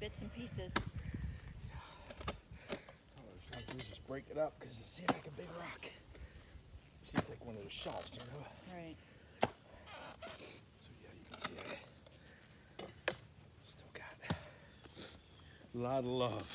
bits and pieces. All I was trying to do is just break it up because it seems like a big rock. It seems like one of those shelves, you know? Right. So yeah, you can see I still got a lot of love.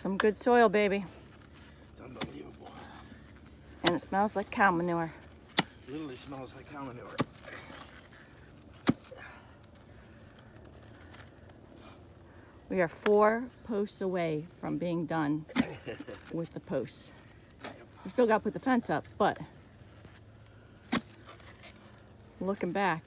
Some good soil, baby. It's unbelievable. And it smells like cow manure. Literally smells like cow manure. We are 4 posts away from being done with the posts. We still got to put the fence up, but looking back,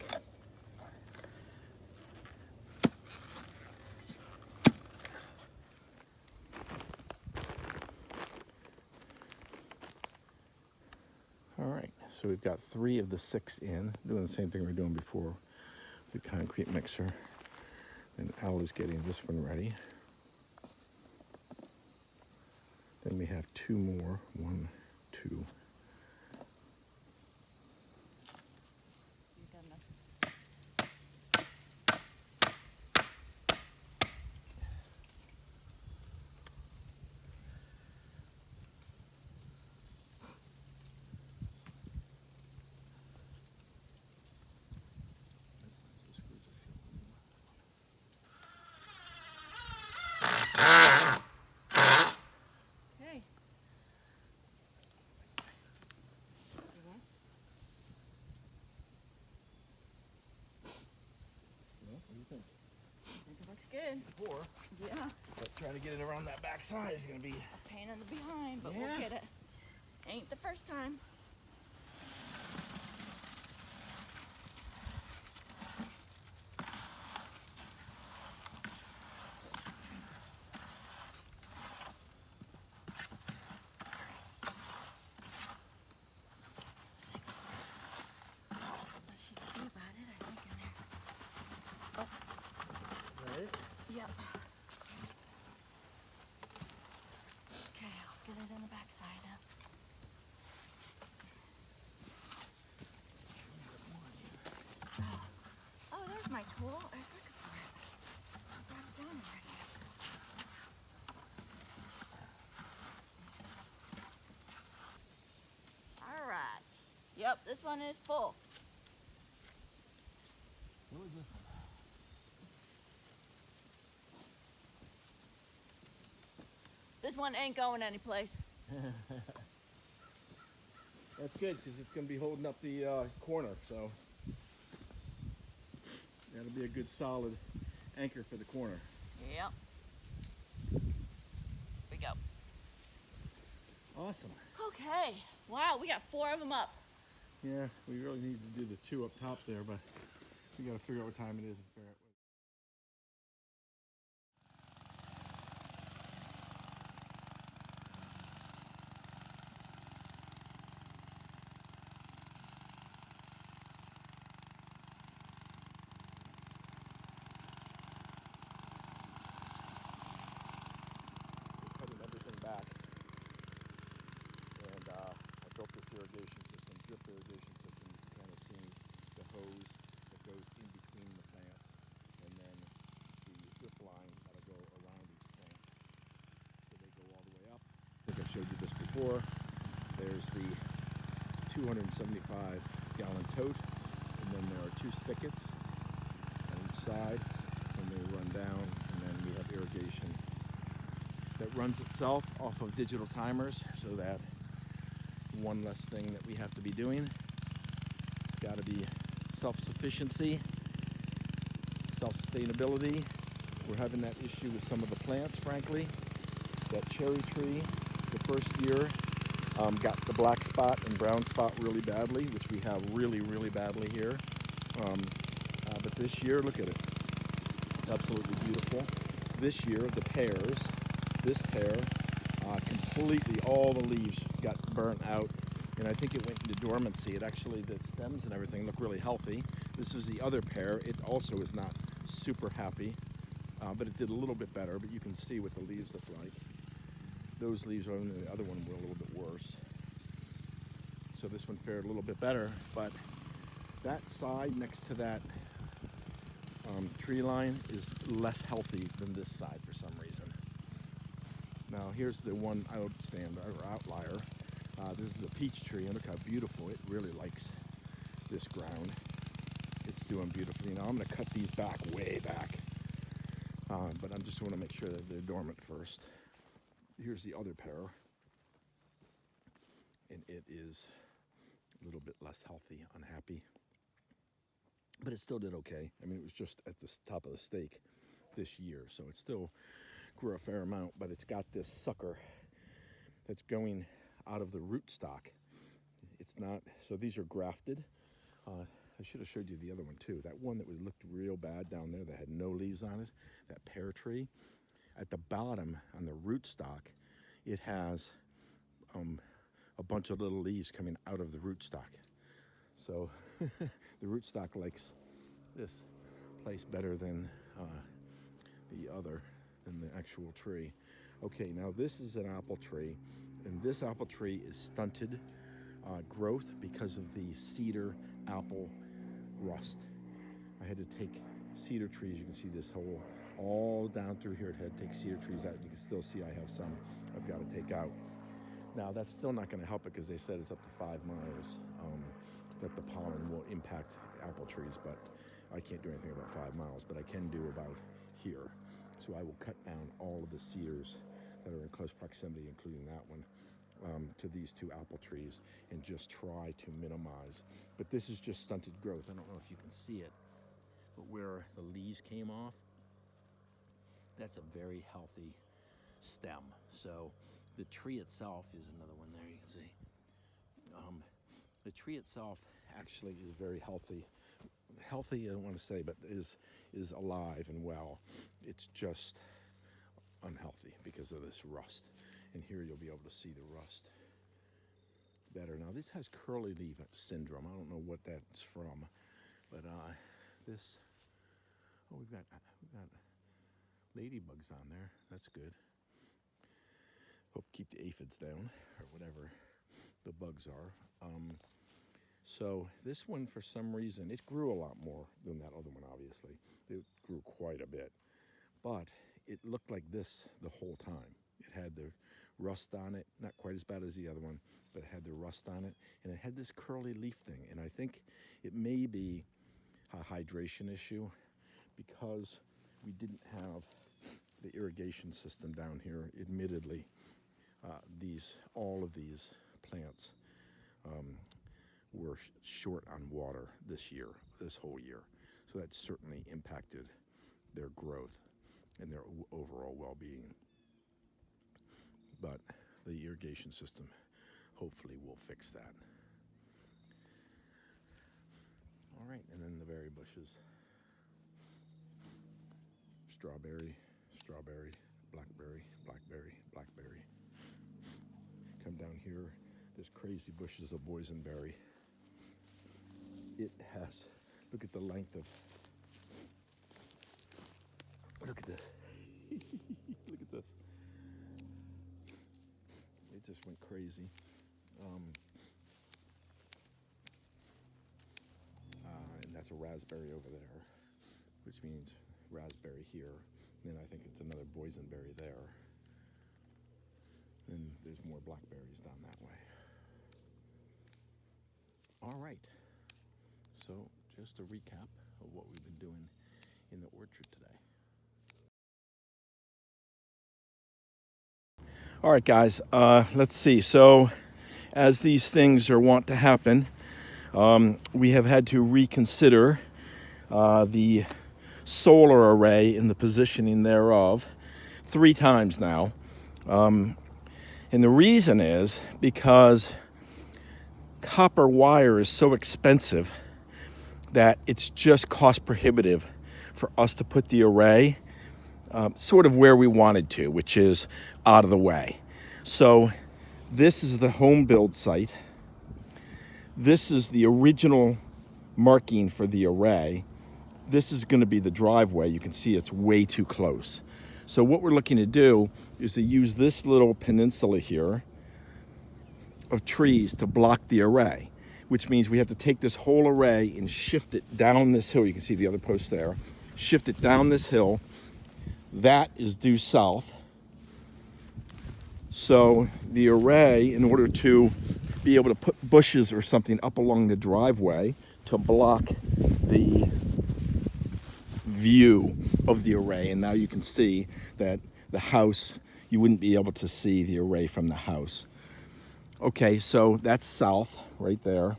All right, so we've got 3 of the 6 in, doing the same thing we were doing before, the concrete mixer. And Al is getting this one ready. Then we have 2 more, 1, 2. hey. What do you think? I think it looks good. 4. Yeah. But trying to get it around that back side is going to be... A pain in the behind, but Yeah. we'll get it. Ain't the first time. Yep. Okay, I'll get it in the back side now. Oh, there's my tool. I was looking for it. I brought it down already. All right. Yep, this one is full. What was this one? This one ain't going anyplace. That's good because it's going to be holding up the corner, so that'll be a good solid anchor for the corner. Yep. We go. Awesome. Okay. Wow, we got 4 of them up. Yeah, we really need to do the 2 up top there, but we got to figure out what time it is and figure out what. Cutting everything back, and I built this irrigation system, drip irrigation system. You can kind of see the hose that goes in between the plants. before. There's the 275-gallon tote, and then there are 2 spigots on each side, and they run down, and then we have irrigation that runs itself off of digital timers, so that one less thing that we have to be doing. It's got to be self-sufficiency, self-sustainability. We're having that issue with some of the plants, frankly. That cherry tree, the first year, got the black spot and brown spot really badly, which we have really, really badly here. But this year, look at it. It's absolutely beautiful. This year, the pears, this pear, completely, all the leaves got burnt out. And I think it went into dormancy. It actually, the stems and everything look really healthy. This is the other pear. It also is not super happy, but it did a little bit better. But you can see what the leaves look like. Those leaves are, and the other one were a little bit worse. So this one fared a little bit better, but that side next to that tree line is less healthy than this side for some reason. Now here's the one outlier. This is a peach tree, and look how beautiful. It really likes this ground. It's doing beautifully. Now I'm going to cut these back, way back, but I just want to make sure that they're dormant first. Here's the other pear, and it is a little bit less healthy, unhappy, but it still did okay. I mean, it was just at the top of the stake this year, so it still grew a fair amount, but it's got this sucker that's going out of the rootstock. It's not, so these are grafted. I should have showed you the other one too. That one that looked real bad down there that had no leaves on it, that pear tree. At the bottom on the rootstock, it has a bunch of little leaves coming out of the rootstock. So the rootstock likes this place better than the actual tree. Okay, now this is an apple tree, and this apple tree is stunted growth because of the cedar apple rust. I had to take cedar trees. You can see this hole all down through here. I had to take cedar trees out. You can still see I have some I've got to take out. Now that's still not going to help it, because they said it's up to 5 miles that the pollen will impact apple trees, but I can't do anything about 5 miles, but I can do about here. So I will cut down all of the cedars that are in close proximity, including that one, to these 2 apple trees, and just try to minimize. But this is just stunted growth. I don't know if you can see it, but where the leaves came off, that's a very healthy stem. So the tree itself is another one there, you can see. The tree itself actually is very healthy. Healthy, I don't want to say, but is alive and well. It's just unhealthy because of this rust. And here you'll be able to see the rust better. Now this has curly leaf syndrome. I don't know what that's from, but this, oh, we've got ladybugs on there. That's good. Hope keep the aphids down, or whatever the bugs are. So this one, for some reason, it grew a lot more than that other one, obviously. It grew quite a bit. But it looked like this the whole time. It had the rust on it, not quite as bad as the other one, but it had the rust on it. And it had this curly leaf thing. And I think it may be a hydration issue, because we didn't have the irrigation system down here. Admittedly, all of these plants were short on water this whole year. So that certainly impacted their growth and their overall well-being. But the irrigation system hopefully will fix that. All right, and then the berry bushes. Strawberry, strawberry, blackberry, blackberry, blackberry. Come down here, this crazy bush is a boysenberry. It has, look at the length of, look at this. Look at this. It just went crazy. And that's a raspberry over there, which means raspberry here. Then I think it's another boysenberry there. And there's more blackberries down that way. All right, so just a recap of what we've been doing in the orchard today. All right, guys, let's see. So as these things are wont to happen, we have had to reconsider the solar array and the positioning thereof 3 times now. And the reason is because copper wire is so expensive that it's just cost prohibitive for us to put the array sort of where we wanted to, which is out of the way. So this is the home build site. This is the original marking for the array. This is going to be the driveway. You can see it's way too close. So what we're looking to do is to use this little peninsula here of trees to block the array, which means we have to take this whole array and shift it down this hill. You can see the other post there. Shift it down this hill. That is due south. So the array, in order to be able to put bushes or something up along the driveway to block the view of the array, and now you can see that the house, you wouldn't be able to see the array from the house. Okay, so that's south right there.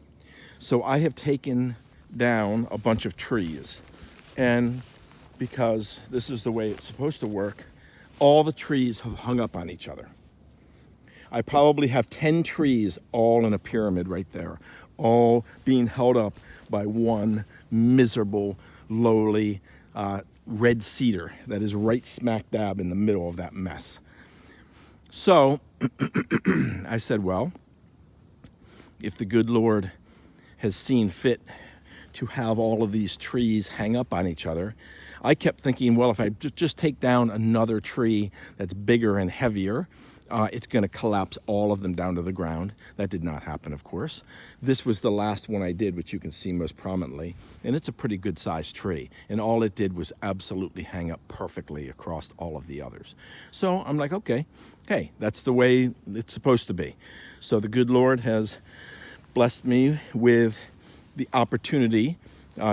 So I have taken down a bunch of trees, and because this is the way it's supposed to work, all the trees have hung up on each other. I probably have 10 trees all in a pyramid right there, all being held up by one miserable, lowly red cedar that is right smack dab in the middle of that mess. So I said, well, if the good Lord has seen fit to have all of these trees hang up on each other, I kept thinking, well, if I just take down another tree that's bigger and heavier, it's going to collapse all of them down to the ground. That did not happen, of course. This was the last one I did, which you can see most prominently, and it's a pretty good sized tree. And all it did was absolutely hang up perfectly across all of the others. So I'm like, okay, hey, that's the way it's supposed to be. So the good Lord has blessed me with the opportunity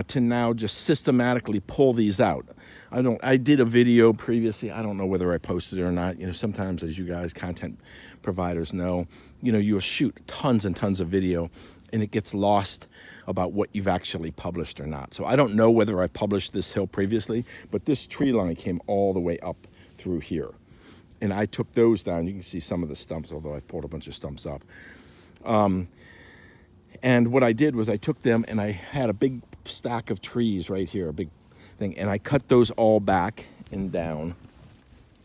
to now just systematically pull these out. I did a video previously. I don't know whether I posted it or not. You know, sometimes, as you guys, content providers know, you know, you'll shoot tons and tons of video and it gets lost about what you've actually published or not. So I don't know whether I published this hill previously, but this tree line came all the way up through here. And I took those down. You can see some of the stumps, although I pulled a bunch of stumps up. And what I did was I took them and I had a big stack of trees right here, a big thing, and I cut those all back and down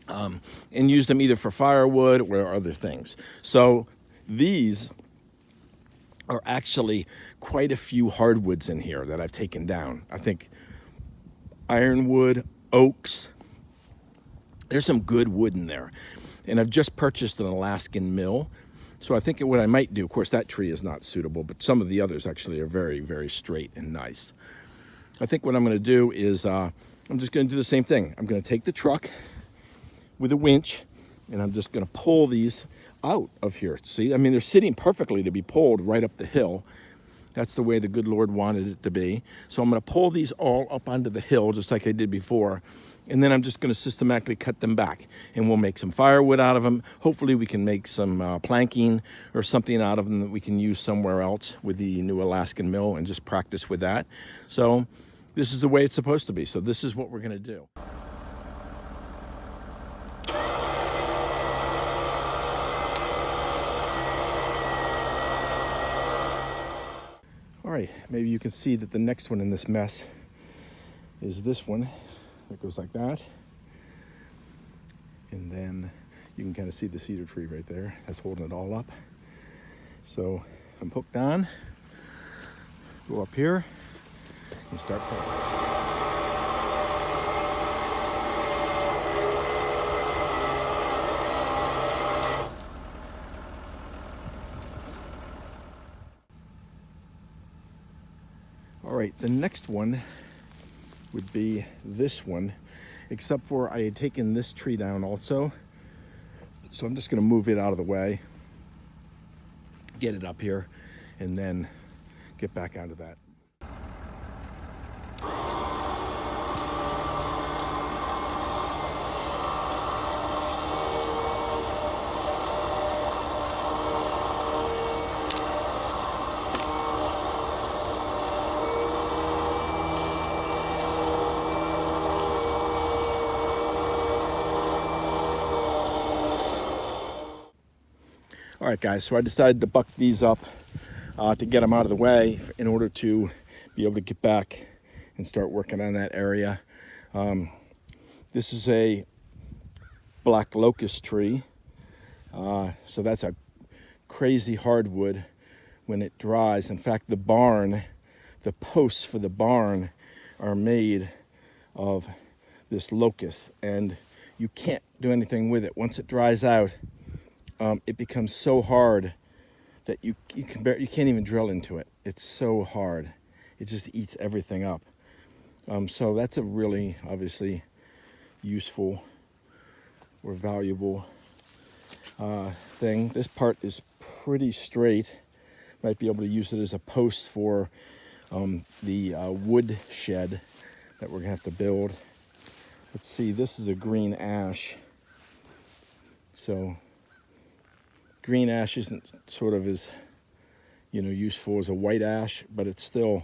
and used them either for firewood or other things. So these are actually quite a few hardwoods in here that I've taken down. I think ironwood, oaks, there's some good wood in there. And I've just purchased an Alaskan mill. So I think what I might do, of course, that tree is not suitable, but some of the others actually are very, very straight and nice. I think what I'm going to do is I'm just going to do the same thing. I'm going to take the truck with a winch, and I'm just going to pull these out of here. See, I mean, they're sitting perfectly to be pulled right up the hill. That's the way the good Lord wanted it to be. So I'm going to pull these all up onto the hill, just like I did before. And then I'm just going to systematically cut them back, and we'll make some firewood out of them. Hopefully we can make some planking or something out of them that we can use somewhere else with the new Alaskan mill and just practice with that. So this is the way it's supposed to be. So this is what we're going to do. All right, maybe you can see that the next one in this mess is this one. It goes like that, and then you can kind of see the cedar tree right there. That's holding it all up. So I'm hooked on, go up here and start pulling. All right, the next one would be this one, except for I had taken this tree down also. So I'm just going to move it out of the way, get it up here, and then get back onto that. All right, guys, so I decided to buck these up to get them out of the way in order to be able to get back and start working on that area. This is a black locust tree, so that's a crazy hardwood when it dries. In fact, the posts for the barn are made of this locust, and you can't do anything with it. Once it dries out, it becomes so hard that you can't even drill into it. It's so hard. It just eats everything up. So that's a really obviously useful or valuable thing. This part is pretty straight. Might be able to use it as a post for the wood shed that we're gonna have to build. Let's see, this is a green ash. So green ash isn't sort of as, useful as a white ash, but it's still,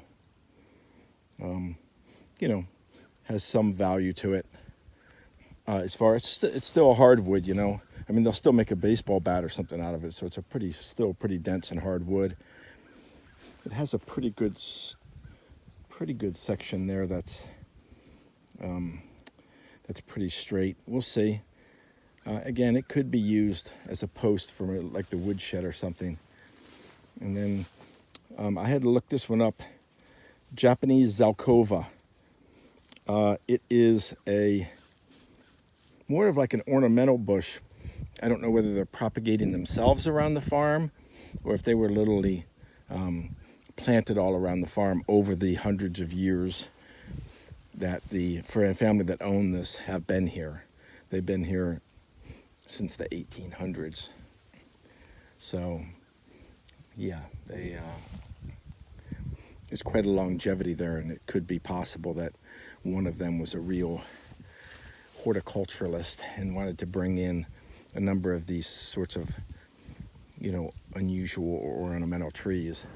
has some value to it. As far as it's still a hardwood, I mean, they'll still make a baseball bat or something out of it, so it's still pretty dense and hard wood. It has a pretty good section there that's pretty straight. We'll see. Again, it could be used as a post for like the woodshed or something. And then I had to look this one up. Japanese Zalkova. It is more of like an ornamental bush. I don't know whether they're propagating themselves around the farm or if they were literally planted all around the farm over the hundreds of years that the family that owned this have been here. They've been here since the 1800s. So, yeah, there's quite a longevity there, and it could be possible that one of them was a real horticulturalist and wanted to bring in a number of these sorts of, unusual or ornamental trees.